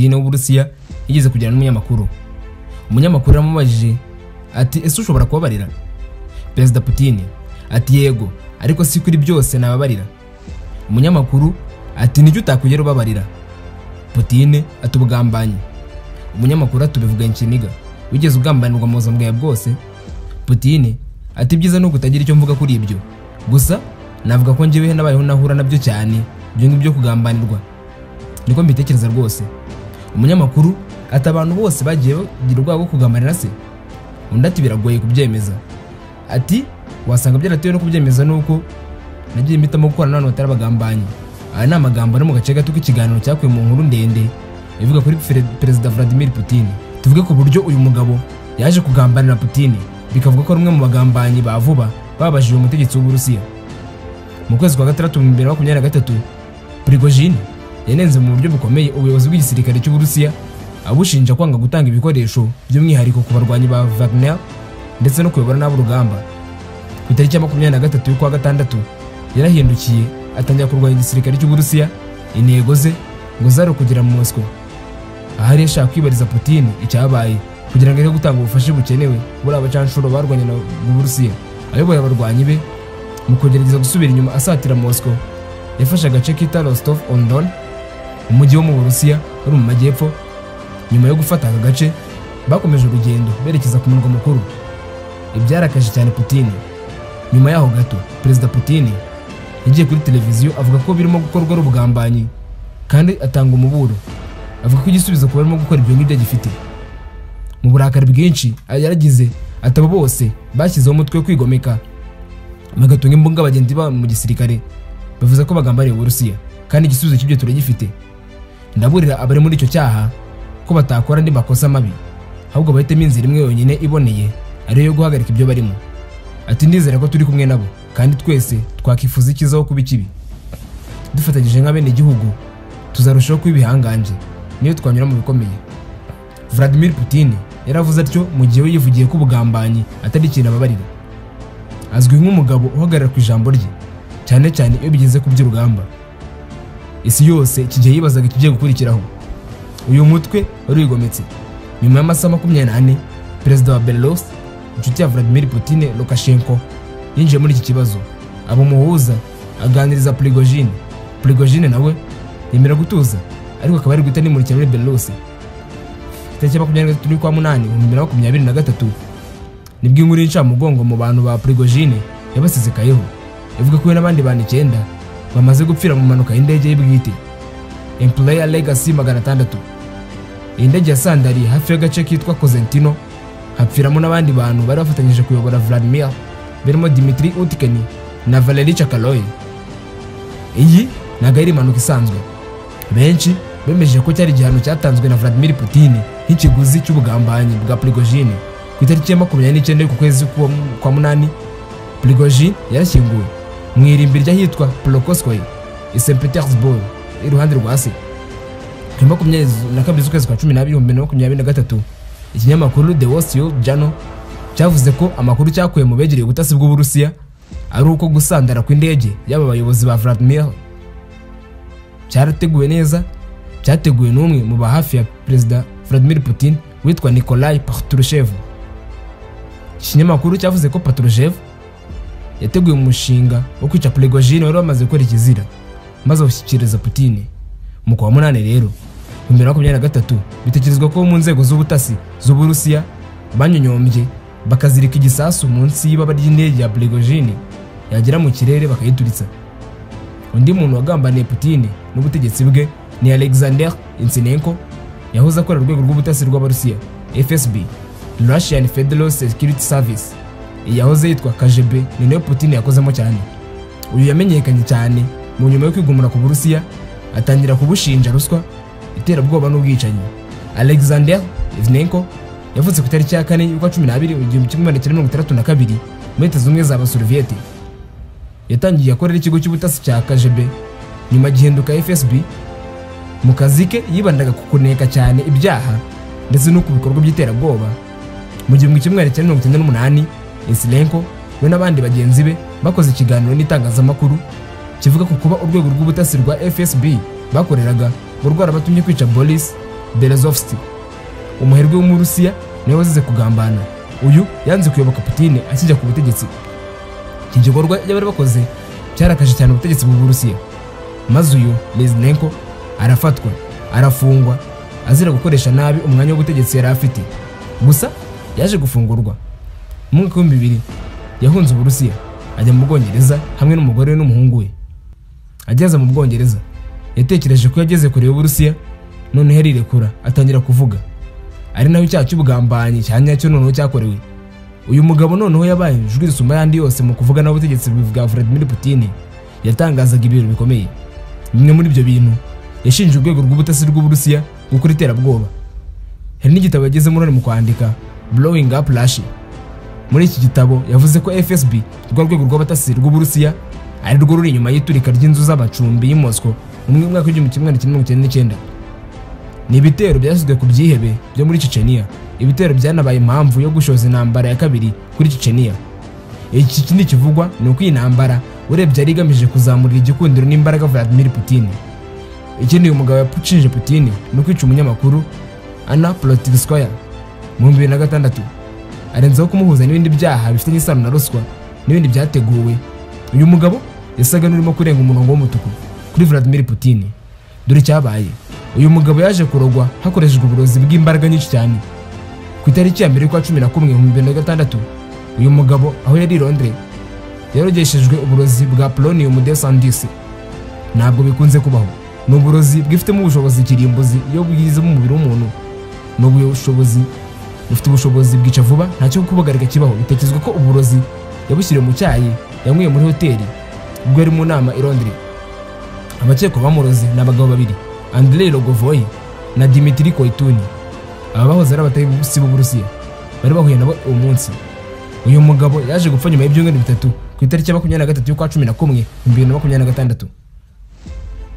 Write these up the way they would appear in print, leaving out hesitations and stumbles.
Putin w'Uburusiya yigeze kujyana n'umunyamakuru. Umunyamakuru aramubajije ati ese ushobora kubabarira? Perezida Putin ati yego, ariko si kuri byose nababarira. Umunyamakuru ati nijye utakugera ubabarira? Putin atubugambanye. Umunyamakuru atubivuga ikiniga, wigeze ugambanirwa mu buzima bwawe bwose? Putin ati byiza no kutagira icyo mvuga kuri ibyo, gusa navuga ko njyewe nabayeho nahura nabyo cyane, byo ngibyo kugambanirwa niko mbitekereza rwose. Umunyamakuru ati abantu bose bagiye bagira ubwabo kugambanira se? Undi ati biragoye kubyemeza. Ati wasanga byaratewe no kubyemeza nuko nagiye mpitamo gukorana n'abantu batarabagambanyi. Aya ni amagambo ari mu gace gato k'ikiganiro cyakuye mu nkuru ndende ivuga kuri Perezida Vladimir Putin. Tuvuge ku buryo uyu mugabo yaje kugambanira Putin, bikavuga ko rumwe mu bagambanyi ba vuba babajije umutegetsi w'Uburusiya. Mu kwezi kwa gatandatu 2023 Prigozhin yanenze mu buryo bukomeye ubuyobozi bw'igisirikare cy'Uburusiya, abushinja kwanga gutanga ibikoresho by'umwihariko ku barwanyi ba Wagner ndetse no kuyobora n'abo urugamba. Ku itariki ya 23 y'ukwa gatandatu yarahindukiye atangira kurwanya igisirikare cy'Uburusiya. Intego ze ngo zari kugera mu Moscow, ahari yashaka kwibariza Putin icyabaye kugira ngo areke gutanga ubufasha bukenewe muri abacanshuro barwanya na Uburusiya. Ayoboye abarwanyi be mu kugerageza gusubira inyuma asatira Moscow, yafashe agace kita Rostov-on-Don, umujyi wo mu Burusiya uri mu majyepfo. Nyuma yo gufata aka gace bakomeje urugendo berekeza ku murwa mukuru. Ibyarakaje cyane Putin. Nyuma yaho gato Perezida Putin yagiye kuri televiziyo avuga ko birimo gukorwa n'ubugambanyi, kandi atanga umuburo avuga ko igisubizo ku barimo gukora ibyo ngibyo gifite. Mu burakari bwinshi yaragize atabo bose bashyizeho umutwe wo kwigomeka bagatunga imbunga abagenzi ba mu gisirikare, bavuze ko bagambariye Uburusiya kandi igisubizo cy'ibyo turagifite. Ndaburira abari muri icyo cyaha ko batakora andi makosa mabi, ahubwo bahitemo inzira imwe yonyine iboneye, ariyo yo guhagarika ibyo barimo. Ati ndizera ko turi kumwe nabo kandi twese twakifuza ikizaho kuba ikibi. Dufatanyije nk'abene igihugu tuzarushaho kuba ibihanganje niyo twanyura mu bikomeye. Vladimir Putin yaravuze atyo mu gihe yivugiye ko ubugambanyi atari ikintu ababarira. Azwi nk'umugabo uhagarara ku ijambo rye, cyane cyane iyo bigeze ku by'urugamba. Isi yose kigiye yibazaga ikigiye gukurikiraho. Uyu mutwe wari wigometse. Nyuma y'amasaha 24 Perezida wa Belarus, inshuti ya Vladimir Putin, Lukashenko, yinjiye muri iki kibazo. Abo muhuza aganiriza Prigozhin. Prigozhin nawe yemera gutuza, ariko akaba ari guhita nimurikira muri Belarus. Tariki ya 23/8/2023 nibwo inkuru y'incamugongo mu bantu ba Prigozhin yabasizikayeho, ivuga ko n'abandi bantu 9 bamaze gupfira mu manuka y'indege y'ibwite Empire Legacy 600. Indege yasandariye hafi y'agace kitwa Kozentino, hapfiramo n'abandi bantu bari bafatanyije kuyobora Vladimir, birimo Dmitry Utkin na Valery Chakaloy. Iyi ntago ari impanuka isanzwe. Benshi bemeje ko cyari igihano cyatanzwe na Vladimir Putin nk'ikiguzi cy'ubugambanyi bwa Prigozhin. Ku itariki ya 29 ku kwezi kwa munani Prigozhin yarashyinguwe mu irimbi ry'ahitwa Pokrovskoye i St Petersburg iruhande rwa se. Ku 22 z'ukwezi kwa 12 2023 ikinyamakuru The Wall Street Journal cyavuze ko amakuru cyakuye mu begereye ubutasi bw'Uburusiya ari uko gusandara kw'indege y'aba bayobozi ba Vladimir cyarateguwe neza, cyateguwe n'umwe mu bahafi ya Perezida Vladimir Putin witwa Nikolai Patrushev. Ikinyamakuru cyavuze ko Patrushev yateguye umushinga wo kwica Prigozhin wari wamaze gukora ikizira, maze awushyikiriza Putin. Mu kwa munani rero 2023 bitekerezwa ko mu nzego z'ubutasi z'Uburusiya banyonyombye bakazirika igisasu munsi y'ibaba ry'indege ya Prigozhin yagera mu kirere bakayituritsa. Undi muntu wagambaniye Putin n'ubutegetsi bwe ni Alexander Intsinenko, yahoze akora urwego rw'ubutasi rw'Abarusiya FSB, Russian Federal Security Service. Yahoze yitwa KGB, ni nayo Putin yakozemo cyane. Uyu yamenyekanye cyane mu nyuma yo kwigumura ku Burusiya, atangira kubushinja ruswa, iterabwoba n'ubwicanyi. Alexander Intsinenko yavutse ku itariki ya 4 y'ukwa 12 1962 muri Leta Zunze z'Abasovieti. Yatangiye akorera ikigo cy'ubutasi cya KGB, nyuma gihinduka FSB. Mu kazi ke yibandaga ku kuneka cyane ibyaha ndetse no ku bikorwa by'iterabwoba. Mu 1998 Intsinenko we n'abandi bagenzi be bakoze ikiganiro n'itangazamakuru kivuga ku kuba urwego rw'ubutasi rwa FSB bakoreraga ngo rwarabatumye kwica Boris Berezovsky, umuherwe w'umurusiya niwe wazize kugambana. Uyu yanze kuyoboka Putin akijya ku butegetsi. Iki gikorwa y'abari bakoze cyarakaje cyane ubutegetsi bw'u Burusiya, maze uyu Leznenko arafatwa arafungwa azira gukoresha nabi umwanya w'ubutegetsi yari afite. Gusa yaje gufungurwa mu mwaka w'2000, yahunze Uburusiya ajya mu Bwongereza hamwe n'umugore we n'umuhungu we. Ageze mu Bwongereza yatekereje ko yageze kure y'Uburusiya, none herirekura atangira kuvuga, ari naho icyaha cy'ubugambanyi cyanya cyo noneho cyakorewe. Uyu mugabo noneho yabaye ijwi risumba yandi yose mu kuvuga n'ubutegetsi bwa Vladimir Putin. Yatangazaga ibintu bikomeye. Bimwe muri ibyo bintu yashinje urwego rw'ubutasi rw'Uburusiya gukora iterabwoba. Hari n'igitabo yagezemo none mu kwandika Blowing Up Russia. Muri iki gitabo yavuze ko FSB rwo rwego rw'abatasi rw'Uburusiya ari rwo ruri inyuma y'iturika ry'inzu z'amacumbi y'i Moscow mu mwaka w'1999. Ni ibitero byashyizwe ku byihebe byo muri Chechnya. Ibitero byanabaye impamvu yo gushoza intambara ya kabiri kuri Chechnya. Iki kindi kivugwa ni uko iyi ntambara urebye ari igamije kuzamurira igikundiro n'imbaraga Vladimir Putin. Ikindi uyu mugabo yapfushije Putin no kwica umunyamakuru Anna Politkovskaya mu 2006, arenzaho kumuhuza n'ibindi byaha bifitanye isano na ruswa n'ibindi byateguwe. Uyu mugabo yasaga n'urimo kurenga umurongo w'umutuku kuri Vladimir Putin. Dore cyabaye, uyu mugabo yaje kurogwa hakoreshejwe uburozi bw'imbaraga nyinshi cyane. Ku itariki ya mbere kwa 11 mu 2006, uyu mugabo aho yari i Londres yarogeshejwe uburozi bwa polonium-210. Ntabwo bikunze kubaho. Ni uburozi bwifitemo ubushobozi kirimbuzi iyo bwize mu mubiri w'umuntu. Ni ubushobozi bufite ubushobozi bwica vuba, ntacyo kubagarika kibaho. Bitekerezwa ko uburozi yabushyiriye mu cyayi yanyweye muri hoteli ubwo yari mu nama i Londres. Abakekwa bamurozi ni abagabo babiri, Andrei Rogovoy na Dmitry Koituni. Aba bahoze ari abatasi b'Uburusiya bari bahuye nabo uwo munsi. Uyu mugabo yaje gupfa nyuma y'ibyumweru bitatu ku itariki ya 23 y'ukwa 11 2026.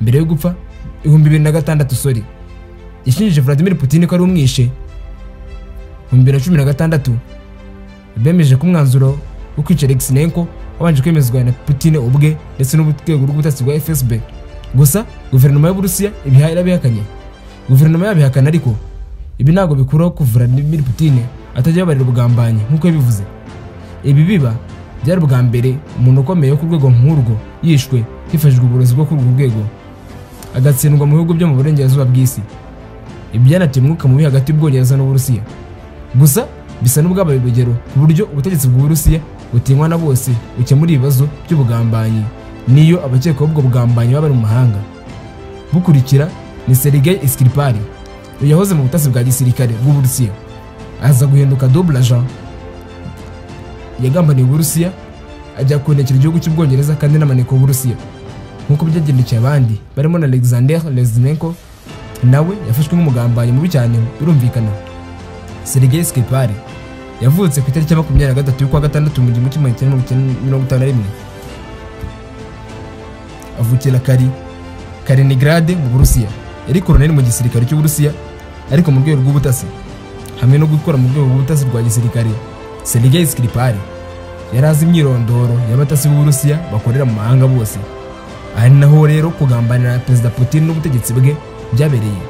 Mbere yo gupfa 2006, yashinjije Vladimir Putin ko ari umwishe. Mu 2016 bemeje ko umwanzuro wo kwica Leznenko wabanje kwemezwa na Putin ubwe ndetse n'urwego rw'ubutasi rwa FSB. Gusa guverinoma y'Uburusiya irabihakanye. Guverinoma yabihakana, ariko ibi ntabwo bikuraho ko Vladimir Putin atajya yabarira ubugambanyi nk'uko yabivuze. Ibi biba byari bwa mbere umuntu ukomeye ku rwego nk'urwo yishwe hifashishwa uburozi bwo ku rwego, agatsindwa mu bihugu byo mu burengerazuba bw'isi. Ibi byanateye umwuka mubi hagati y'Ubwongereza n'Uburusiya. Gusa bisa n'ubwabaye urugero ku buryo ubutegetsi bw'Uburusiya butinywa na bose bukemura ibibazo by'ubugambanyi niyo abakekwaho ubwo bugambanyi baba bari mu mahanga. Bukurikira ni Sergei Skripal, yahoze mu butasi bwa gisirikare bw'Uburusiya, aza guhinduka double agent. Yagambaniye Uburusiya ajya kunekera igihugu cy'Ubwongereza kandi n'amaneko y'Uburusiya nk'uko byagendekeye abandi barimo na Alexander Leznenko, nawe yafashwe nk'umugambanyi mubi cyane. Birumvikana. Sergei Skripal yavutse ku itariki ya 23 y'ukwa 6 mu 1951. Avukira Kaliningrad mu Burusiya. Yari koloneli mu gisirikare cy'Uburusiya ariko mu rwego rw'ubutasi hamwe no gukora mu rwego rw'ubutasi rwa gisirikare. Sergei Skripal yari azi imyirondoro y'abatasi b'Uburusiya bakorera mu mahanga bose. Ari naho rero kugambanira Perezida Putin n'ubutegetsi bwe byabereye.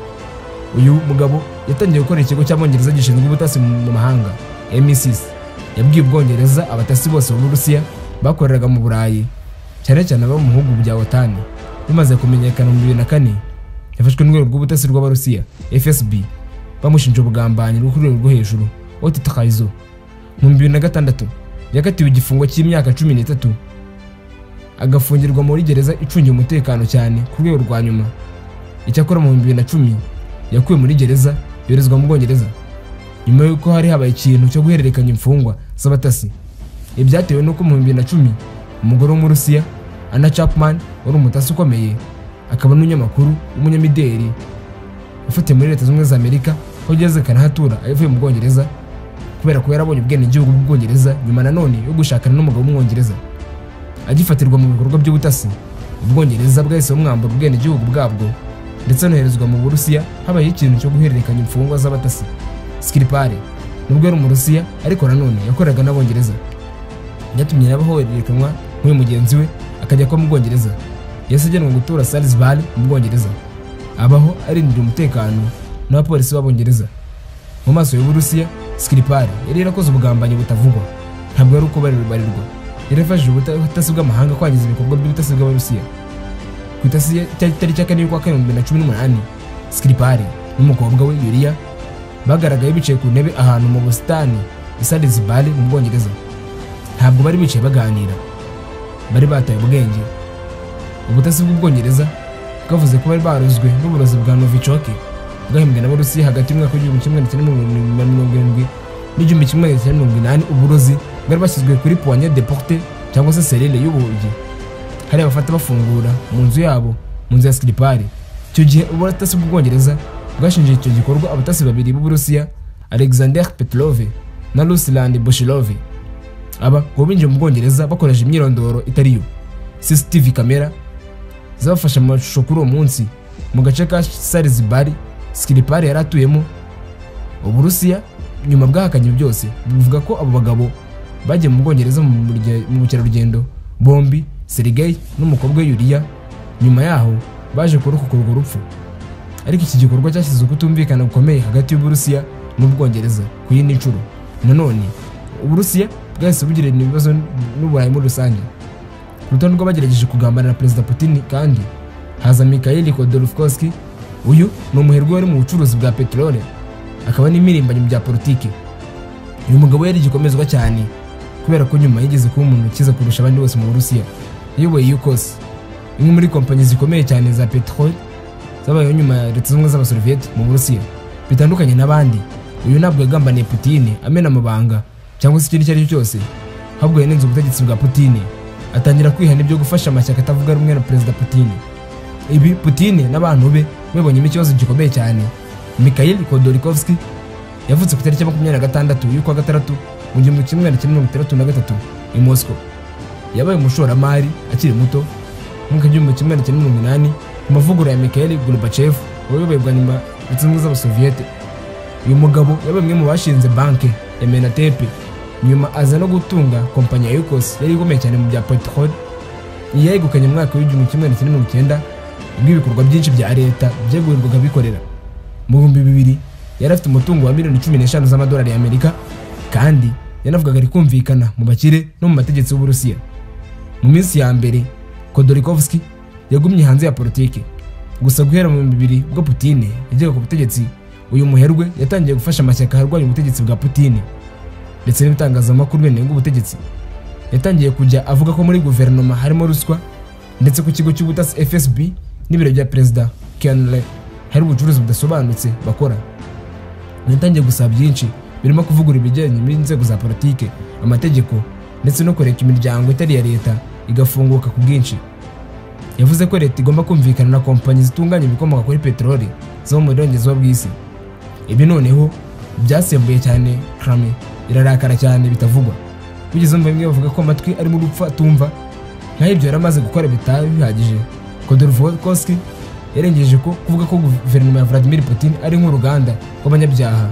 Uyu mugabo yatangiye gukora ikigo cy'Abongereza gishinzwe ubutasi mu mahanga MI6. Yabwiye Ubwongereza abatasi bose b'Uburusiya bakoreraga mu Burayi, cyane cyane abo mu bihugu bya OTAN. Bimaze kumenyekana mu 2004, yafashwe n'urwego rw'ubutasi rw'Abarusiya FSB bamushinja ubugambanyi rwo ku rwego rwo hejuru Otitkhaizo. Mu 2006 yakatiwe igifungo cy'imyaka 13, agafungirwa muri gereza icungiye umutekano cyane ku rwego rwa nyuma. Icyakora mu 2010 yakuwe muri gereza yorezwa mu Bwongereza nyuma y'uko hari habaye ikintu cyo guhererekanya imfungwa z'abatasi. Ibyatewe n'uko mu 2010 umugore w'Umurusiya Anna Chapman wari umutasi ukomeye akaba n'umunyamakuru w'umunyamideli ufite muri Leta Zunze Amerika aho ageze kanahatura avuye mu Bwongereza kubera ko yarabonye ubwene igihugu bw'Ubwongereza nyuma nanone yo gushakana n'umugabo w'Umwongereza. Agifatirwa mu bikorwa by'ubutasi, Ubwongereza bwahise bumwambura ubwene igihugu bwabwo ndetse anoherezwa mu Burusiya habaye ikintu cyo guhererekanya imfungwa z'abatasi. Skripal nubwo ari Umurusiya ariko nanone yakoraga n'Abongereza, byatumye nabahorerekanwa nk'uyu mugenzi we akajya kwa mu Bwongereza. Yasajyanwe gutura Salisbury mu Bwongereza, abaho arindira umutekano n'abapolisi b'Abongereza. Mu maso y'Uburusiya, Skripal yari yarakoze ubugambanyi butavugwa, ntabwo ari uko barirwa. Yarafashije ubutasi bw'amahanga kwangiza ibikorwa by'ubutasi bw'Abarusiya. Ku tariki ya 4 2018, Skripal n'umukobwa we Yulia bagaragaye bicaye ku ntebe ahantu mu busitani Salisbury mu Bwongereza. Ntabwo bari bicaye baganira, bari bataye ubwenge. Ubutasi bw'Ubwongereza bwavuze ko bari baruzwe n'uburozi bwa Novichok bwahembwe n'Abarusiya hagati y'umwaka w'1970 n'1980. Uburozi bwari bashyizwe kuri poignée de porte cyangwa se serire y'ubugi, hari abafata bafungura mu nzu yabo, mu nzu ya Skripal. Icyo gihe ubutasi bw'Ubwongereza bwashinjiye icyo gikorwa abatasi babiri b'Uburusiya, Alexander Petrov na Ruslan Bushilov. Aba ngo binjiye mu Bwongereza bakoresha imyirondoro itariyo. CCTV kamera zabafasha mu mashusho kuri uwo munsi mu gace ka Salisbury Skripal yari atuyemo. Uburusiya nyuma bwahakanye byose, bivuga ko abo bagabo bagiye mu Bwongereza mu bukerarugendo, bombi Sergei n'umukobwa we Yulia. Nyuma yaho baje kurokoka urwo rupfu, ariko iki gikorwa cyashyize ukutumvikana gukomeye hagati y'Uburusiya n'Ubwongereza ku yindi nshuro. Nanone Uburusiya bwahise bugirana ibibazo n'Uburayi muri rusange. Ku rutonde rw'abagerageje kugambana na Perezida Putin kandi haza Mikhail Khodorkovsky. Uyu ni umuherwe wari mu bucuruzi bwa peteroli, akaba n'imirimbanyi bya politiki. Uyu mugabo yari igikomezwa cyane kubera ko nyuma yigeze kuba umuntu ukiza kurusha abandi bose mu Burusiya. Yayoboye Yukos, imwe muri kompanyi zikomeye cyane za peteroli zabayeho nyuma ya Leta Zunze z'Abasovieti mu Burusiya. Bitandukanye n'abandi, uyu ntabwo yagambaniye Putin amena amabanga cyangwa se ikindi cyari cyose, ahubwo yanenze ubutegetsi bwa Putin, atangira kwihana ibyo gufasha amashyaka atavuga rumwe na Perezida Putin. Ibi Putin n'abantu be babonyemo ikibazo gikomeye cyane. Mikhail Khodorkovsky yavutse ku tariki ya 26 y'ukwa gatandatu mu 1963 i Moscow. Yabaye umushoramari akiri muto mu 1980 mu mavugurura ya Mikhail Gorbachev wayoboye bwa nyuma Leta Zunze z'Abasovieti. Uyu mugabo yabaye umwe mu bashinze banki ya Menatep, nyuma aza no gutunga kompanyi ya Yukos yari igomeye cyane mu bya peteroli. Iyi yegukanye mu mwaka w'1990 ubw'ibikorwa byinshi bya leta byegurirwaga bikorera. Mu 2000 yari afite umutungo wa miliyoni 15 z'amadolari y'Amerika, kandi yanavugaga ari kumvikana mu bakire no mu mategeko y'Uburusiya. Mu minsi ya mbere Khodorkovsky yagumye hanze ya politiki, gusa guhera mu 2000 bwo Putin yagera ku butegetsi, uyu muherwe yatangiye gufasha amashyaka harwanya ubutegetsi bwa Putin ndetse n'ibitangazamakuru benenga ubutegetsi. Yatangiye kujya avuga ko muri guverinoma harimo ruswa, ndetse ku kigo cy'ubutasi FSB n'ibiro bya Perezida Kremlin hari ubucuruzi budasobanutse bakora. Yatangiye gusaba byinshi birimo kuvugura ibijyanye n'inzego za politiki, amategeko, ndetse no kureka imiryango itari ya leta igafunguka ku bwinshi. Yavuze ko leta igomba kumvikana na kompanyi zitunganya ibikomoka kuri peteroli zo mu burengerazuba bw'isi. Ibi noneho byasembuye cyane Kremlin, irarakara cyane bitavugwa. Bigeze mu bimwe bavuga ko amatwi ari mu rupfa tumva, nka ibyo yaramaze gukora bitari bihagije. Khodorkovsky yarengeje ko kuvuga ko guverinoma ya Vladimir Putin ari nk'uruganda rw'abanyabyaha.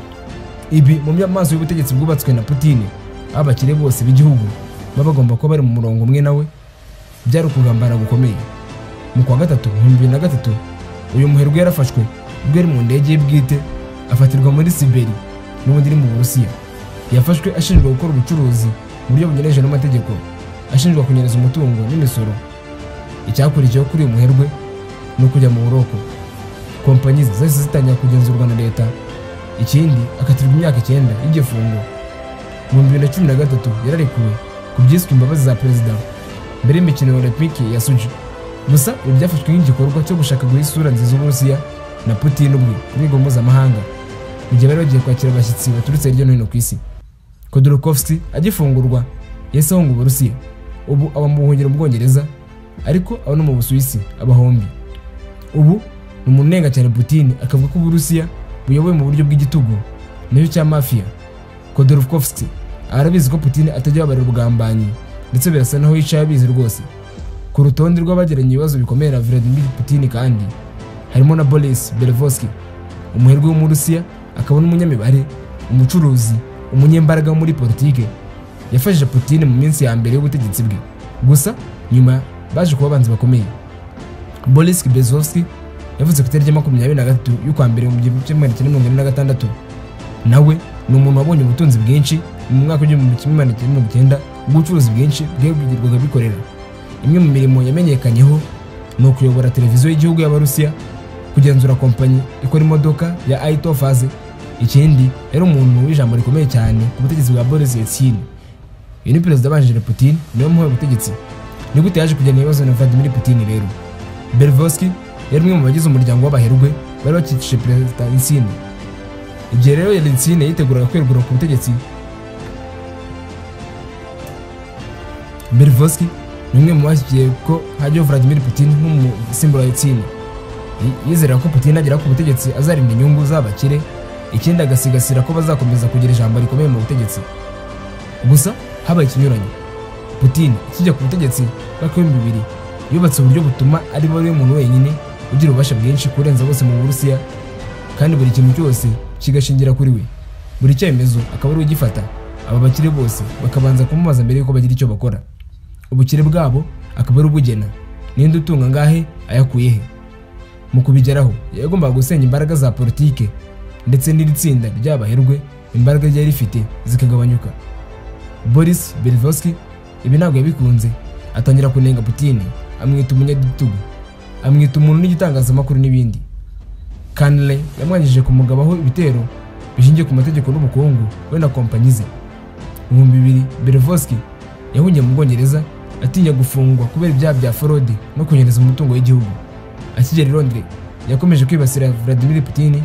Ibi mu maso y'ubutegetsi bwubatswe na Putin, abakire bose b'igihugu baba bagomba kuba bari mu murongo umwe nawe, byari ukugambana gukomeye. Mu kwa gatatu 2003 uyu muherwe yarafashwe ubwo yari mu ndege bwite, afatirwa muri Siberi n'ubundi iri mu Burusiya. Yafashwe ashinjwa gukora ubucuruzi mu buryo bunyuranyije n'amategeko, ashinjwa kunyereza umutungo n'imisoro. Icyakurikiyeho kuri uyu muherwe no kujya mu buroko. Kompanyi zahise zitangira kugenzurwa na leta. Ikindi akatirwa imyaka 9 y'igifungo. Mu 2013 yararekuwe ku byiswe imbabazi za perezida mbere y'imikino Olympique ya Sochi. Gusa ibi byafashwe nk'igikorwa cyo gushaka guha isura nziza Uburusiya na Putin ubwe ku rwego mpuzamahanga, mu gihe bari bagiye kwakira abashyitsi baturutse hirya no hino ku isi. Khodorkovsky agifungurwa yahise ahunga Uburusiya. Ubu aba mu buhungiro mu Bwongereza, ariko aba no mu Busuwisi abahombi. Ubu ni umunenga cyane Putin, akavuga ko Uburusiya buyoboye mu buryo bw'igitugu n'icyo cya mafia. Khodorkovsky arabizi ko Putin atajya abarira ubugambanyi, ndetse birasa naho yicaye abizi rwose. Ku rutonde rw'abageranye ibibazo bikomeye na Vladimir Putin kandi harimo na Boris Berezovsky, umuherwe wo mu Rusiya, akaba n'umunyamibare, umucuruzi, umunyembaraga muri politike. Yafashije Putin mu minsi ya mbere y'ubutegetsi bwe, gusa nyuma baje kuba abanzi bakomeye. Boris Berezovsky yavutse ku itariki ya 23 y'ukwa mbere mu 1946. nawe ni umuntu wabonye ubutunzi bwinshi mu mwaka w'igihumbi 1990 bw'ubucuruzi bwinshi bwegurwaga bikorera. Imwe mu mirimo yamenyekanyeho ni ukuyobora televiziyo y'igihugu y'Abarusiya, kugenzura kompanyi ikora imodoka ya Aitofaze. Ikindi yari umuntu w'ijambo rikomeye cyane ku butegetsi bwa Boris Yeltsin. Uyu ni perezida abanjije Putin, niwe muhaye ubutegetsi. Ni gute yaje kujyana ibibazo na Vladimir Putin rero? Berezovsky yari umwe mu bagize umuryango w'abaherwe bari bakikije perezida Yeltsin. Igihe rero Yeltsin yiteguraga kwegura ku butegetsi, Berezovsky ni umwe mu bashyigikiye ko hajyaho Vladimir Putin nk'umusimbura wa Yeltsin. Yizera ko Putin agera ku butegetsi azarinda inyungu z'abakire, ikindi agasigasira ko bazakomeza kugira ijambo rikomeye mu butegetsi. Gusa habaye ikinyuranyo. Putin kijya ku butegetsi bwa 2000 yubatse uburyo butuma ari we muntu wenyine ugira ububasha bwinshi kurenza bose mu Burusiya, kandi buri kintu cyose kigashingira kuri we. Buri cyemezo akaba ari ugifata. Aba bakire bose bakabanza kumubaza mbere yuko bagira icyo bakora. Ubukire bwabo akaba ari ubugena. Ninde utunga ngahe, ayakuye he? Mu kubigeraho yagombaga gusenya imbaraga za politike, ndetse n'iri tsinda ry'abaherwe imbaraga ryari rifite zikagabanyuka. Boris Berezovsky ibi ntabwo yabikunze, atangira kunenga Putin, amwita umunyagitugu, amwita umuntu n'igitangazamakuru n'ibindi. Kanle yamwanyije kumugabaho ibitero bishingiye ku mategeko n'ubukungu we na kompanyi ze. Mu 2000 Berezovsky yahungiye mu Bwongereza atinya gufungwa kubera ibyaha bya fraude no kunyereza umutungo w'igihugu. Akigera i Londres yakomeje kwibasira Vladimir Putin,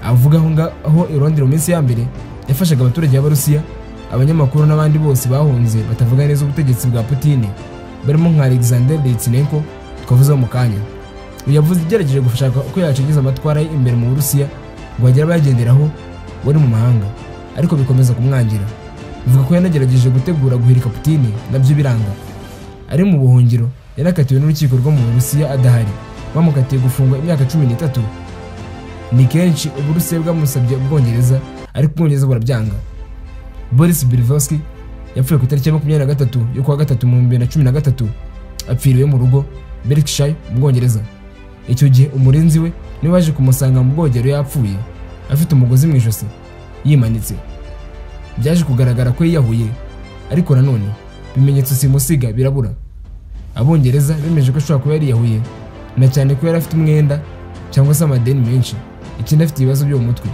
avuga aho i Londres mu minsi ya mbere yafashaga abaturage b'Abarusiya, abanyamakuru n'abandi bose bahunze batavuga neza ubutegetsi bwa Putin, barimo nka Alexander Litvinenko twavuze mu kanya. Yavuze igerageje gushaka uko yacigiza amatwara imbere mu Burusiya ngo agere abagenderaho wari mu mahanga, ariko bikomeza kumwangira. Bivuga ko yanagerageje gutegura guhirika Putin, nabyo biranga. Ari mu buhungiro yarakatiwe n'urukiko rwo mu Burusiya adahari, bamukatiye gufungwa imyaka 13. Ni kenshi Uburusiya bwamusabye Ubwongereza, ariko Ubwongereza burabyanga. Boris Berezovsky yapfuye ku itariki ya 23 y'ukwa gatatu mu 2013, apfiriwe mu rugo Berkshire mu Bwongereza. Icyo gihe umurinzi we niwe waje kumusanga mu bwogero yapfuye, afite umugozi mu ijosi yimanitse. Byaje kugaragara ko yiyahuye, ariko nanone bimenyetso simusiga birabura. Abongereza bemeje ko ashobora kuba yariyahuye, na cyane ko yari afite umwenda cyangwa se amadeni menshi, ikindi afite ibibazo byo mu mutwe.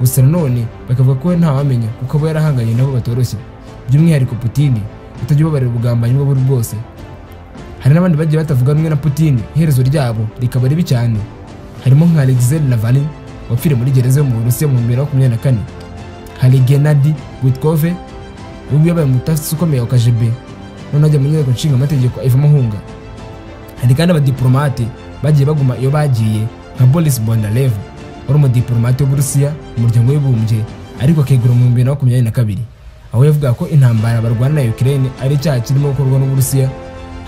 Gusa nanone bakavuga ko ntawamenya kuko abo yarahanganye nabo batoroshye, by'umwihariko Putin utajya ubabarira ubugambanyi bwe bwose. Hari n'abandi bagiye batavuga rumwe na Putin, iherezo ryabo rikaba ribi cyane. Harimo nka Alexei Navalny wapfire muri gereza yo mu Burusiya mu 2024. Hari Gennady Gutkov ubwo yabaye umutasi ukomeye wa KGB, none ajya mu nteko nshinga amategeko ayivamo hunga. Hari kandi abadiplomate bagiye baguma iyo bagiye nka Boris Bondarev wari umudipolomate w'Uburusiya mu muryango w'Abibumbye, ariko akegura mu 2022, aho yavuga ko intambara barwana na Ukraine ari icyaha kirimo gukorwa n'Uburusiya.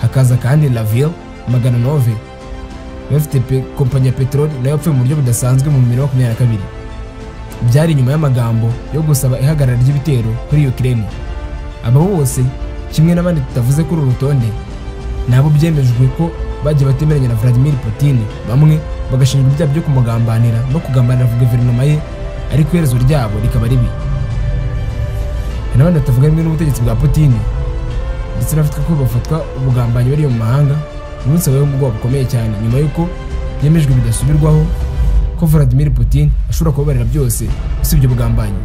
Hakaza kandi Lavil Maganonove bafite kompanyi ya peteroli nayo yapfuye mu buryo budasanzwe mu 2022. Byari nyuma y'amagambo yo gusaba ihagarara ry'ibitero kuri Ukraine. Aba bose kimwe n'abandi tutavuze kuri uru rutonde nabo byemejwe ko bagiye batemeranya na Vladimir Putin, bamwe bagashinjwa ibyaha byo kumugambanira no kugambanira guverinoma ye, ariko iherezo ryabo rikaba ribi. N'abandi batavuga rumwe n'ubutegetsi bwa Putin, ndetse n'abafatwa ko bafatwa ubugambanyi bari mu mahanga, umunsi wabaye mu bwoba bukomeye cyane nyuma y'uko byemejwe bidasubirwaho ko Vladimir Putin ashobora kubabarira byose usibye ubugambanyi.